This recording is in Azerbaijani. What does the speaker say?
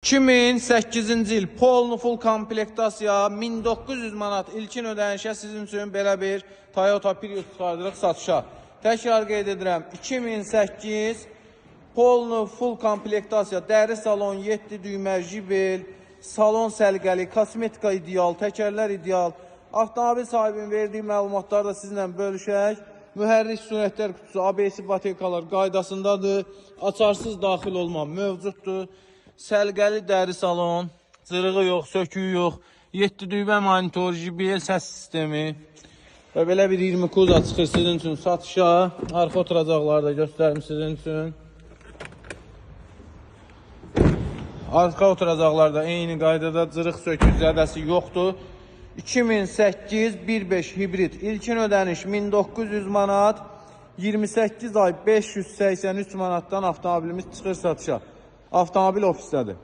2008-ci il Polnu full komplektasiya 1900 manat ilkin ödənişə sizin üçün belə bir Toyota Prius çıxardırıq satışa. Təkrar qeyd edirəm, 2008 Polnu full komplektasiya, dəri salon, 7 düymə, jibel, salon səliqəli, kosmetika ideal, təkərlər ideal. Avtomobil sahibinin verdiyi məlumatları da sizinlə bölüşək. Mühərrik sürətlər kutusu, ABS batekalar qaydasındadır. Açarsız daxil olma mövcuddur. Səlqəli dəri salon, cırığı yox, söküyü yox, 7 düymə monitor, JBL səs sistemi və belə bir 20 kuza çıxır sizin üçün satışa. Arxa oturacaqları da göstərim sizin üçün. Arxa oturacaqlarda eyni qaydada cırıq sökük zədəsi yoxdur. 2008 1.5 hibrid ilkin ödəniş 1900 manat, 28 ay 583 manatdan avtomobilimiz çıxır satışa. Avtomobil ofisdədir.